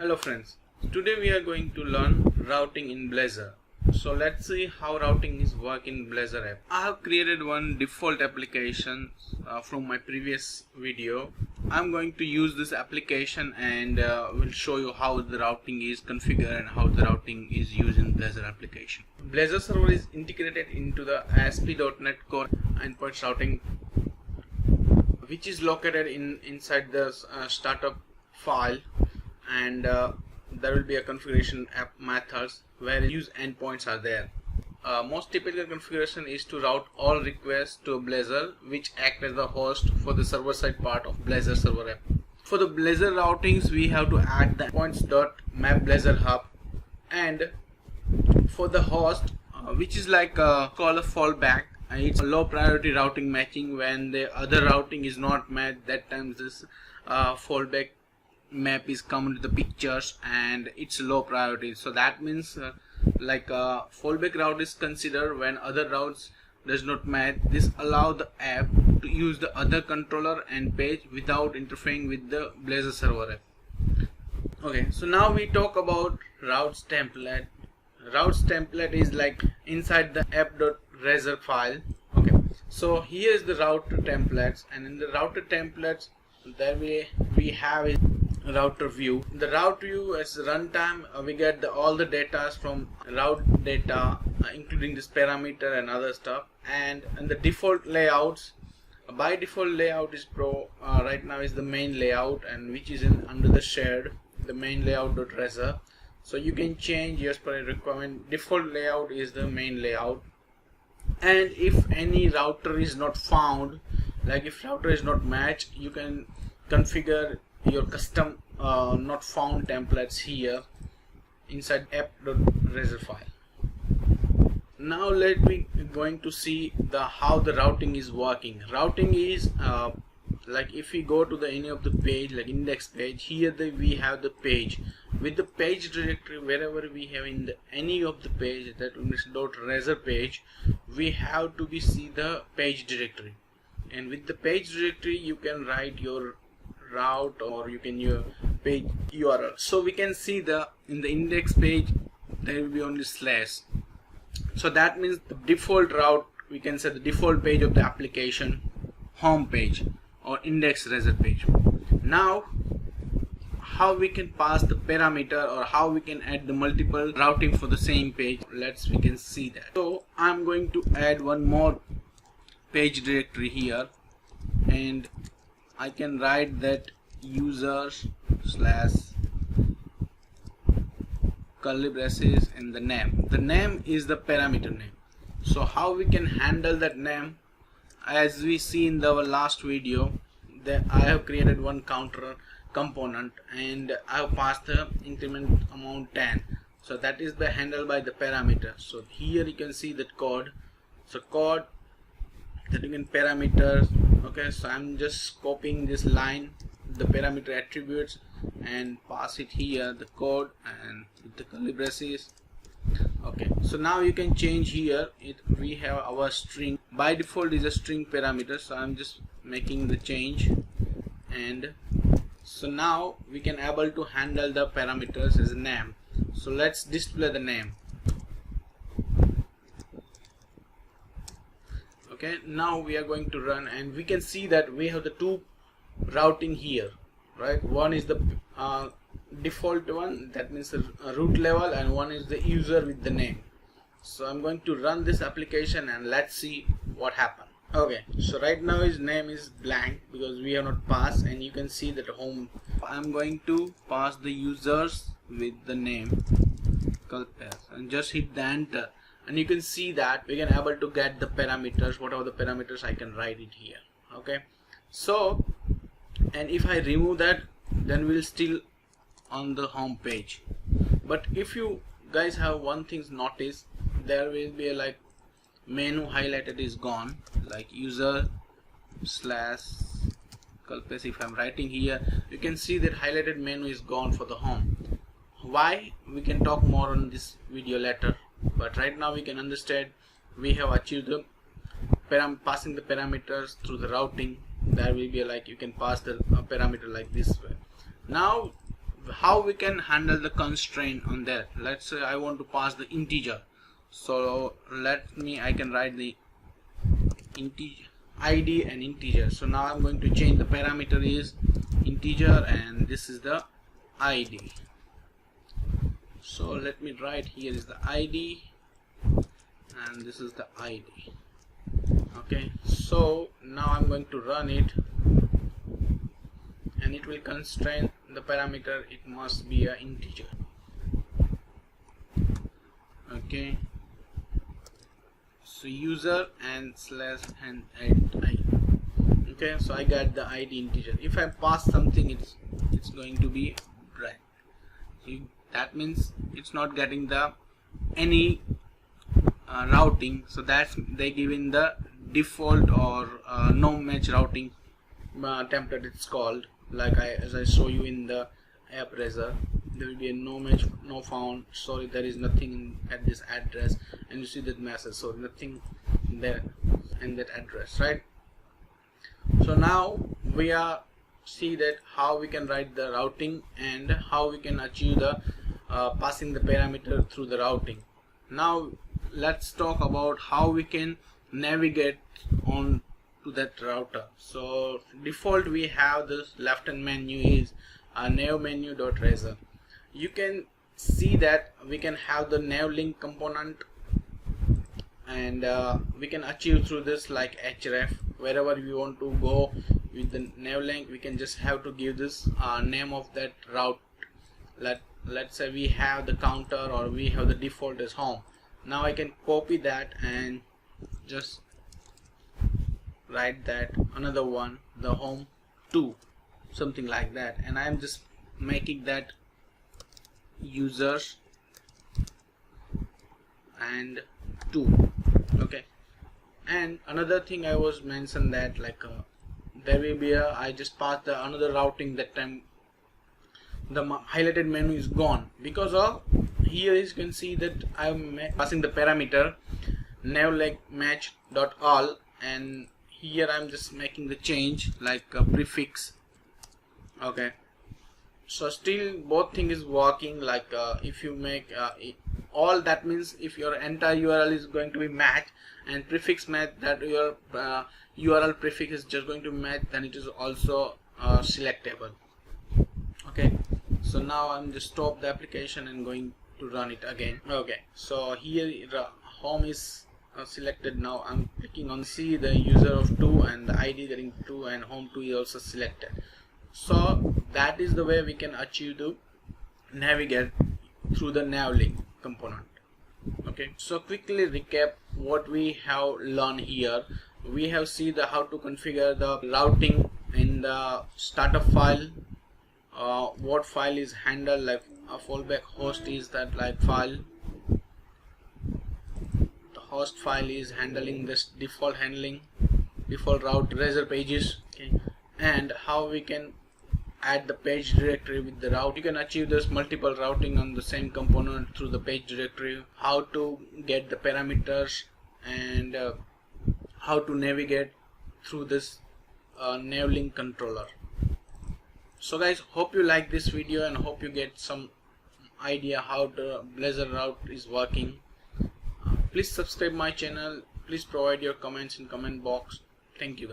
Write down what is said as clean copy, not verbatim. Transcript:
Hello friends, today we are going to learn routing in Blazor. So let's see how routing is work in Blazor app. I have created one default application from my previous video. I'm going to use this application and will show you how the routing is configured and how the routing is used in Blazor application. Blazor server is integrated into the ASP.NET Core endpoint routing, which is located inside the startup file, and there will be a configuration app methods where use endpoints are there. Most typical configuration is to route all requests to Blazor, which act as the host for the server side part of Blazor server app. For the Blazor routings, we have to add the endpoints.map Blazor hub, and for the host, which is like call a fallback. It's a low priority routing matching. When the other routing is not met, that time this fallback map is come into the pictures and it's low priority. So that means fallback route is considered when other routes does not match. This allow the app to use the other controller and page without interfering with the Blazor server app. Okay, so now we talk about routes template. Routes template is like inside the app.razor file. Okay, so here is the router templates, and in the router templates there we have is router view. The route view as runtime, we get all the data from route data, including this parameter and other stuff, and the default layouts. By default layout is right now is the main layout, and which is under the shared the main layout.razor. So you can change as per requirement. Default layout is the main layout, and if any router is not found, like if router is not matched, you can configure your custom not found templates here inside app.razor file. Now let me going to see how the routing is working. Routing is like if we go to the any of the page, like index page, here we have the page with the page directory. Wherever we have in the any of the page, that is .razor page, we have to be see the page directory, and with the page directory you can write your route or you can your page URL. So we can see in the index page there will be only slash. So that means the default route, we can say the default page of the application, home page or index razor page. Now how we can pass the parameter or how we can add the multiple routing for the same page, we can see that. So I'm going to add one more page directory here, and I can write that users slash curly braces and the name. The name is the parameter name. So how we can handle that name, as we see in the last video, that I have created one counter component and I have passed the increment amount 10. So that is the handle by the parameter. So here you can see that code. So code that you can parameters. Okay, so I'm just copying this line, the parameter attributes, and pass it here the code and with the curly braces. Okay, so now you can change here. We have our string. By default is a string parameter, so I'm just making the change, and so now we can able to handle the parameters as a name. So let's display the name. Okay, now we are going to run, and we can see that we have the two routing here, right? One is the default one, that means the root level, and one is the user with the name. So I'm going to run this application and let's see what happened. Okay, so right now his name is blank because we have not passed, and you can see that home. I'm going to pass the users with the name and just hit the enter, and you can see that we can able to get the parameters, whatever the parameters I can write it here. Okay, so and if I remove that, then we'll still on the home page. But if you guys have one thing notice, there will be a like menu highlighted is gone, like user slash culpes. If I'm writing here, you can see that highlighted menu is gone for the home. Why? We can talk more on this video later, but right now we can understand we have achieved the passing the parameters through the routing. There will be like you can pass the parameter like this way. Now how we can handle the constraint on that. Let's say I want to pass the integer, so I can write the integer id and integer. So now I'm going to change the parameter is integer and this is the id. So let me write here is the id and this is the id. Okay, so now I'm going to run it and it will constrain the parameter, it must be an integer. Okay, so user and slash and add I. Okay, so I got the id integer. If I pass something, it's going to be right. That means it's not getting the any routing, so that's they given the default or no match routing template, it's called, like as I show you in the app Razor. There will be a no match, no found, sorry there is nothing at this address, and you see that message, so nothing there in that address, right? So now we are see that how we can write the routing and how we can achieve the passing the parameter through the routing. Now let's talk about how we can navigate on to that router. So default we have this left hand menu is nav menu.razor. You can see that we can have the nav link component, and we can achieve through this like href. Wherever we want to go with the nav link, we can just have to give this name of that route. Let's say we have the counter or we have the default as home. Now I can copy that and just write that another one, the home 2, something like that, and I'm just making that users and 2. Okay, and another thing I was mentioned that like there will be a, I just passed the another routing, that time the highlighted menu is gone because of here you can see that I'm passing the parameter nav match dot all, and here I'm just making the change like a prefix. Okay, so still both thing is working, like if you make all, that means if your entire URL is going to be matched and prefix match, that your URL prefix is just going to match, then it is also selectable. Okay, so now I'm just stop the application and going to run it again. Okay, so here home is selected. Now I'm clicking on see the user of 2 and the ID getting 2 and home 2 is also selected. So that is the way we can achieve to navigate through the nav link component. Okay, so quickly recap what we have learned here. We have seen the how to configure the routing in the startup file, what file is handled, like a fallback host is that like file, the host file is handling this default route Razor pages. Okay, and how we can add the page directory with the route. You can achieve this multiple routing on the same component through the page directory, how to get the parameters, and how to navigate through this nav link controller. So guys, hope you like this video and hope you get some idea how the Blazor route is working. Please subscribe my channel, please provide your comments in comment box. Thank you.